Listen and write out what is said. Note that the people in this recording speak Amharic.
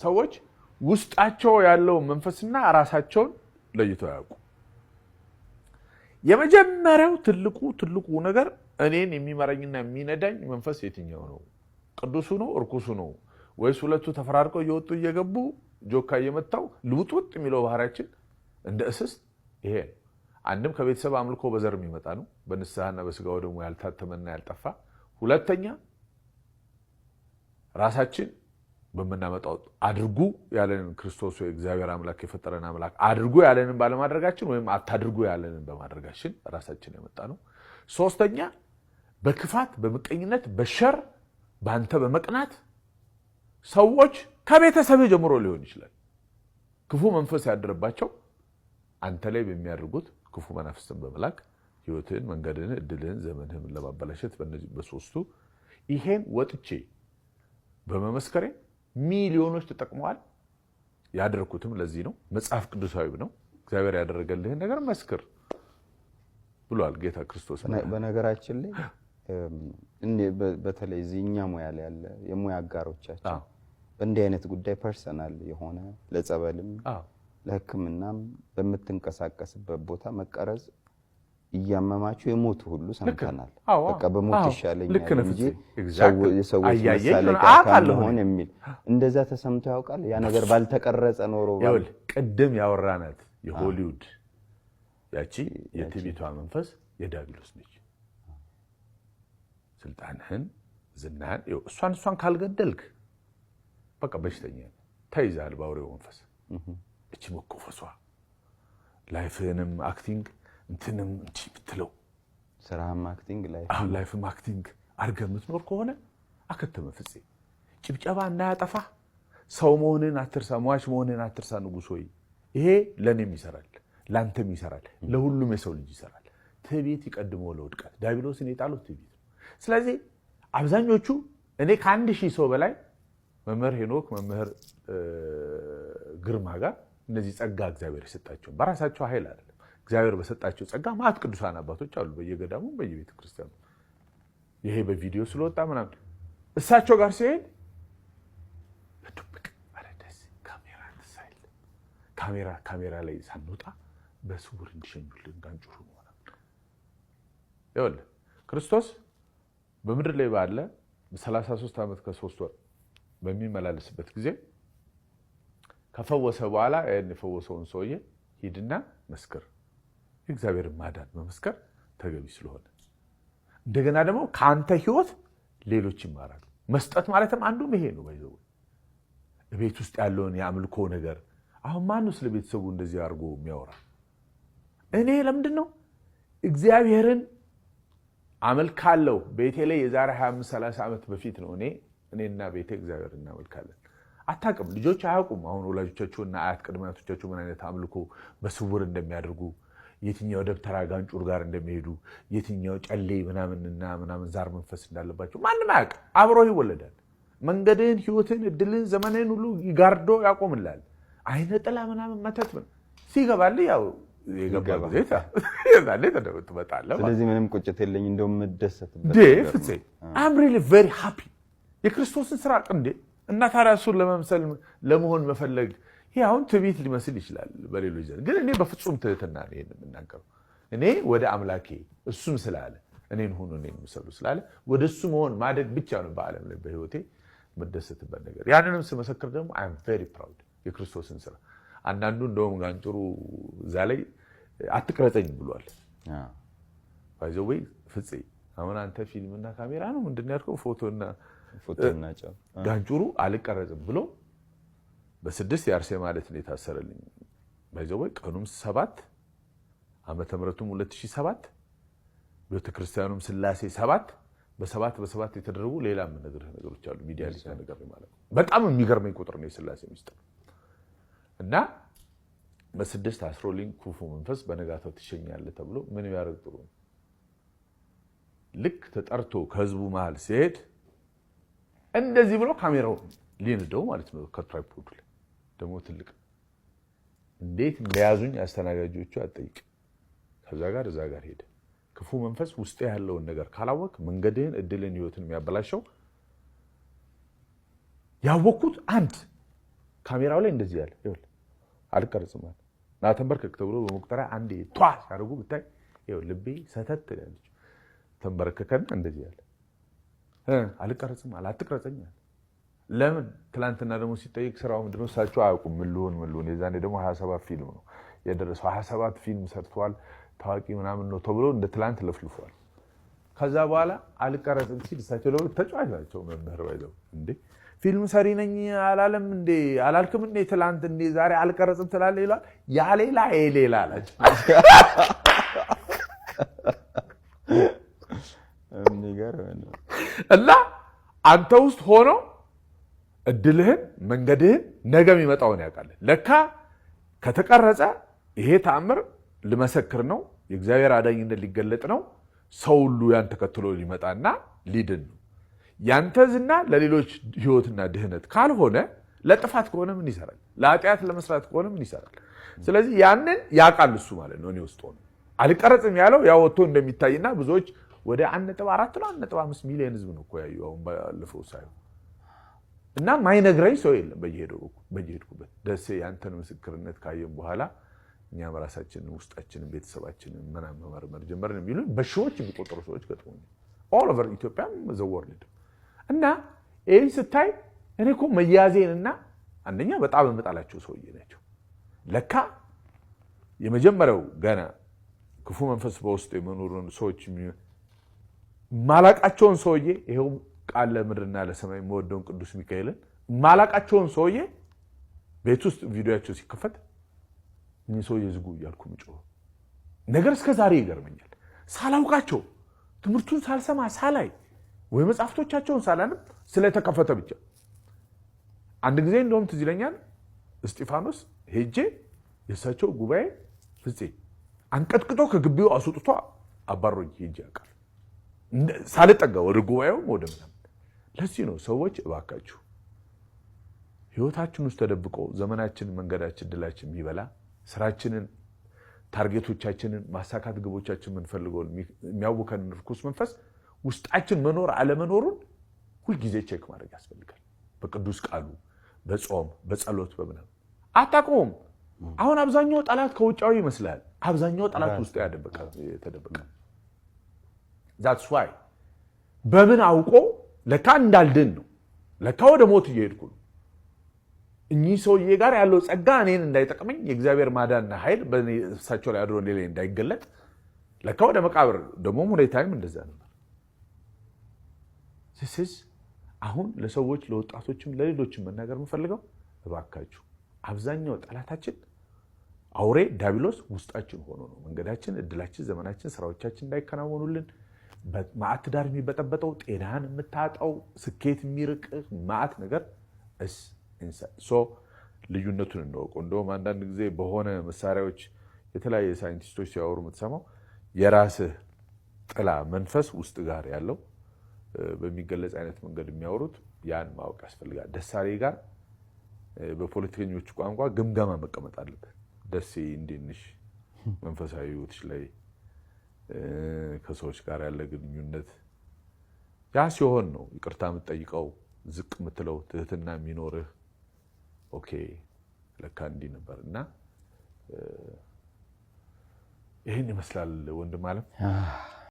ሰዎች ውስጣቸው ያለው መንፈስና ራሳቸውን ለይተው ያውቁ። የመጀመሪያው ትልቁ ነገር እኔን የሚመራኝና የሚነዳኝ መንፈስ የትኛው ነው? ቅዱሱ ነው እርኩሱ ነው ወይስ ሁለቱ ተፈራርቀው እየወጡ እየገቡ ጆካ እየመታው ልውጥውጥ የሚለው ባህሪያችን እንደ እስስ ይሄ አንድም ከቤተሰብ አምልኮ በዘር የሚመጣ ነው በንስሐና በስጋው ደግሞ ያልታተመና ያልጠፋ። ሁለተኛ ራሳችን በመናመጣው አድርጉ ያለንን ክርስቶስ ወይ እግዚአብሔር አምላክ የፈጠረን አምላክ አድርጉ ያለንን ባለማድረጋችን ወይም አታድርጉ ያለንን በማድረጋችን ራሳችን የመጣ ነው። ሶስተኛ በክፋት በመቀኝነት በሸር ባንተ በመቅናት ሰዎች ከቤተሰብ ጀምሮ ሊሆን ይችላል ክፉ መንፈስ ያደረባቸው አንተ ላይ በሚያደርጉት ክፉ መናፍስትን በመላክ ህይወትን መንገድን እድልን ዘመንህን ለማበላሸት በእነዚህ በሶስቱ ይሄን ወጥቼ በመመስከሬ ሚሊዮኖች ተጠቅመዋል። ያደረኩትም ለዚህ ነው። መጽሐፍ ቅዱሳዊ ነው። እግዚአብሔር ያደረገልህን ነገር መስክር ብሏል ጌታ ክርስቶስ። በነገራችን ላይ በተለይ እዚህኛ ሙያ ላይ ያለ የሙያ አጋሮቻችን በእንዲህ አይነት ጉዳይ ፐርሰናል የሆነ ለጸበልም ለሕክምናም በምትንቀሳቀስበት ቦታ መቀረጽ እያመማችሁ የሞቱ ሁሉ ሰምተናል። በቃ በሞት ይሻለኛል እንጂ የሰዎች መሳለቂያ ካልሆነ የሚል እንደዛ ተሰምቶ ያውቃል። ያ ነገር ባልተቀረጸ ኖሮ ቅድም ያወራናት የሆሊውድ ያቺ የትዕቢቷ መንፈስ የዲያብሎስ ነች። ስልጣንህን ዝናህን እሷን ካልገደልክ በቃ በሽተኛ ተይዛል ባውሬው መንፈስ። እቺ መኮፈሷ ላይፍንም አክቲንግ እንትንም እንጂ ብትለው ስራም አክቲንግ ላይፍም አክቲንግ አድርገህ የምትኖር ከሆነ አከተመ ፍፄ። ጭብጨባ እንዳያጠፋ ሰው መሆንን አትርሳ፣ ሟች መሆንን አትርሳ። ንጉሥ ሆይ ይሄ ለእኔም ይሰራል፣ ለአንተም ይሰራል፣ ለሁሉም የሰው ልጅ ይሰራል። ትዕቢት ይቀድመው ለውድቀት። ዲያብሎስን የጣሉት ትዕቢት ነው። ስለዚህ አብዛኞቹ እኔ ከ1000 ሰው በላይ መምህር ሄኖክ መምህር ግርማ ጋር እነዚህ ጸጋ እግዚአብሔር የሰጣቸው በራሳቸው ኃይል አይደለም፣ እግዚአብሔር በሰጣቸው ጸጋ ማት ቅዱሳን አባቶች አሉ በየገዳሙ በየቤተ ክርስቲያኑ። ይሄ በቪዲዮ ስለወጣ ምናምን እሳቸው ጋር ሲሄድ በድብቅ አረደስ ካሜራ ላይ ሳንወጣ በስውር እንዲሸኙልን ጋንጩሩ ነው ማለት ይኸውልህ ክርስቶስ በምድር ላይ ባለ በ33 ዓመት ከ3 ወር በሚመላለስበት ጊዜ ከፈወሰ በኋላ የፈወሰውን ሰውዬ ሂድና መስክር። እግዚአብሔር ማዳን መመስከር ተገቢ ስለሆነ እንደገና ደግሞ ካንተ ህይወት ሌሎች ይማራሉ። መስጠት ማለትም አንዱም ይሄ ነው። ባይዘው ቤት ውስጥ ያለውን የአምልኮ ነገር አሁን ማን ነው ስለ ቤተሰቡ እንደዚህ አድርጎ የሚያወራ? እኔ ለምንድን ነው እግዚአብሔርን አመልካለሁ። ቤቴ ላይ የዛሬ 25-30 ዓመት በፊት ነው እኔና ቤቴ እግዚአብሔርን እናመልካለን። አታውቅም፣ ልጆች አያውቁም። አሁን ወላጆቻቸውና አያት ቅድመ አያቶቻቸው ምን አይነት አምልኮ በስውር እንደሚያደርጉ፣ የትኛው ደብተራ ጋንጩር ጋር እንደሚሄዱ፣ የትኛው ጨሌ ምናምን ዛር መንፈስ እንዳለባቸው ማንም አያውቅ። አብሮ ይወለዳል። መንገድን፣ ህይወትን፣ እድልን፣ ዘመንን ሁሉ ይጋርዶ ያቆምላል። አይነ ጥላ ምናምን መተት ሲገባልህ ያው የገባ ጊዜ የዛኔ ትመጣለህ። ስለዚህ ምንም ቁጭት የለኝ እንደውም መደሰትበት ፍፄ I'm really very happy የክርስቶስን ስራ እንዴ እና ታዲያ እሱን ለመምሰል ለመሆን መፈለግ ይሄ አሁን ትዕቢት ሊመስል ይችላል በሌሎች ዘንድ፣ ግን እኔ በፍጹም ትህትና ነው ይሄን የምናገረው። እኔ ወደ አምላኬ እሱም ስላለ እኔን ሆኖ እኔን ምሰሉ ስላለ ወደ እሱ መሆን ማደግ ብቻ ነው በዓለም ላይ በህይወቴ መደሰትበት ነገር። ያንንም ስመሰክር ደግሞ I'm very proud የክርስቶስን ስራ። አንዳንዱ እንደውም ጋንጭሩ እዛ ላይ አትቀረጸኝ ብሏል። ባይዘው ወይ ፍፄ አሁን አንተ ፊልምና ካሜራ ነው ምንድነው ያልከው? ፎቶና ጋንጭሩ አልቀረጽም ብሎ በ6 የአርሴ ማለት ነው የታሰረልኝ። ባይዘው ወይ ቀኑም 7 ዓመተ ምህረቱም 2007 ቤተክርስቲያኑም ስላሴ 7 በ7 የተደረጉ ሌላ ምን ነገሮች አሉ ሚዲያ ላይ ተነገረ ማለት ነው። በጣም የሚገርመኝ ቁጥር ነው የስላሴ ሚስጥር እና በ6 አስሮልኝ ክፉ መንፈስ በነጋታው ትሸኛለህ ተብሎ ምን ያደርግ ጥሩ ነው። ልክ ተጠርቶ ከህዝቡ መሃል ሲሄድ እንደዚህ ብሎ ካሜራው ሊንደው ማለት ነው ከትራይፖዱ ላይ ደግሞ ትልቅ እንዴት እንደያዙኝ አስተናጋጆቹ አጠይቅ። ከዛ ጋር እዛ ጋር ሄደ። ክፉ መንፈስ ውስጥ ያለውን ነገር ካላወቅ መንገድህን እድልን ህይወትን የሚያበላሸው ያወኩት አንድ ካሜራው ላይ እንደዚህ ያለ ይኸውልህ አልቀርጽም ማለት ና ተንበርከክ ተብሎ በመቁጠሪያ አንዴ ቷ ሲያደርጉ ብታይ ይኸው ልቤ ሰተት ትላለች። ተንበርከከን እንደዚህ ያለ አልቀርጽም አትቀርጸኝ አለ። ለምን ትላንትና ደግሞ ሲጠይቅ ስራው ምንድነው እሳቸው አያውቁም። ምን ልሆን የዛኔ ደግሞ 27 ፊልም ነው የደረሰው 27 ፊልም ሰርቷል ታዋቂ ምናምን ነው ተብሎ እንደ ትላንት ለፍልፏል። ከዛ በኋላ አልቀረጽም ሲል እሳቸው ደግሞ ተጫዋች ናቸው መምህር ባይዘው እንዴ ፊልም ሰሪ ነኝ አላለም እንዴ አላልክም እንዴ ትላንት እንዴ ዛሬ አልቀረጽም ትላለህ ይላል። ያ ሌላ ሌላ አላቸው። እና አንተ ውስጥ ሆኖ እድልህን መንገድህን ነገ የሚመጣውን ያውቃል። ለካ ከተቀረጸ ይሄ ተአምር ልመሰክር ነው የእግዚአብሔር አዳኝነት ሊገለጥ ነው ሰው ሁሉ ያን ተከትሎ ሊመጣና ሊድን ነው። ያንተ ዝና ለሌሎች ህይወትና ድህነት ካልሆነ ለጥፋት ከሆነ ምን ይሰራል? ለኃጢአት ለመስራት ከሆነ ምን ይሰራል? ስለዚህ ያንን ያውቃል እሱ ማለት ነው። እኔ ውስጥ ሆኖ አልቀረጽም ያለው ያው ወጥቶ እንደሚታይና ብዙዎች ወደ 1.4 ነው 1.5 ሚሊዮን ህዝብ ነው እኮ ያየው አሁን ባለፈው ሳይሆን እና ማይነግረኝ ሰው የለም በየሄድኩበት ደሴ ያንተን ምስክርነት ካየን በኋላ እኛም ራሳችንን ውስጣችንን ቤተሰባችንን መመርመር ጀመርን የሚሉ በሺዎች የሚቆጠሩ ሰዎች ገጥሞኛል all over ኢትዮጵያ the world። እና ይሄን ስታይ እኔ እኮ መያዜንና አንደኛ በጣም የምጣላቸው ሰውዬ ናቸው። ለካ የመጀመሪያው ገና ክፉ መንፈስ በውስጥ የመኖሩን ሰዎች ማላቃቸውን ሰውዬ ይሄው ቃል ለምድርና ለሰማይ የምወደውን ቅዱስ ሚካኤልን ማላቃቸውን ሰውዬ ቤት ውስጥ ቪዲዮአቸው ሲከፈት እኔ ሰውዬ ዝጉ እያልኩ ምጮህ ነገር እስከ ዛሬ ይገርመኛል። ሳላውቃቸው ትምህርቱን ሳልሰማ ሳላይ ወይ መጽሐፍቶቻቸውን ሳላንም ስለተከፈተ ብቻ አንድ ጊዜ እንደውም ትዝ ይለኛል እስጢፋኖስ ሄጄ የሳቸው ጉባኤ ፍፄ አንቀጥቅጦ ከግቢው አስወጥቶ አባሮኝ ሄጄ ያውቃል ሳልጠጋ ወደ ጉባኤው ወደ ምናምን። ለዚህ ነው ሰዎች እባካችሁ ህይወታችን ውስጥ ተደብቆ ዘመናችን መንገዳችን ድላችን የሚበላ ስራችንን ታርጌቶቻችንን ማሳካት ግቦቻችን ምንፈልገው የሚያውከን ርኩስ መንፈስ ውስጣችን መኖር አለመኖሩን ሁሉ ጊዜ ቼክ ማድረግ ያስፈልጋል። በቅዱስ ቃሉ በጾም በጸሎት በመናም አታቆም። አሁን አብዛኛው ጠላት ከውጫዊ ይመስላል። አብዛኛው ጠላት ውስጥ ተደብቀ that's why በምን አውቆ ለካ እንዳልድን ነው ለካ ወደ ሞት እየሄድኩ ነው። እኚህ ሰውዬ ጋር ያለው ጸጋ እኔን እንዳይጠቅመኝ የእግዚአብሔር ማዳንና ኃይል በእሳቸው ላይ አድሮ ሌላ እንዳይገለጥ ለካ ወደ መቃብር ደግሞ ሁኔታም እንደዛ ነበር። this አሁን ለሰዎች ለወጣቶችም ለሌሎችም መናገር የምፈልገው እባካችሁ አብዛኛው ጠላታችን አውሬ ዳቢሎስ ውስጣችን ሆኖ ነው መንገዳችን እድላችን ዘመናችን ስራዎቻችን እንዳይከናወኑልን ማአት ዳር የሚበጠበጠው ጤናን የምታጣው ስኬት የሚርቅ ማአት ነገር ልዩነቱን እንወቁ። እንደውም አንዳንድ ጊዜ በሆነ መሳሪያዎች የተለያየ ሳይንቲስቶች ሲያወሩ የምትሰማው የራስህ ጥላ መንፈስ ውስጥ ጋር ያለው በሚገለጽ አይነት መንገድ የሚያወሩት ያን ማወቅ ያስፈልጋል። ደሳሌ ጋር በፖለቲከኞች ቋንቋ ግምገማ መቀመጥ አለበት። ደሴ እንዴንሽ መንፈሳዊ ህይወትሽ ላይ ከሰዎች ጋር ያለ ግንኙነት ያ ሲሆን ነው ይቅርታ የምትጠይቀው ዝቅ የምትለው ትህትና የሚኖርህ ኦኬ ለካ እንዲህ ነበርና ይሄን ይመስላል ወንድም አለም።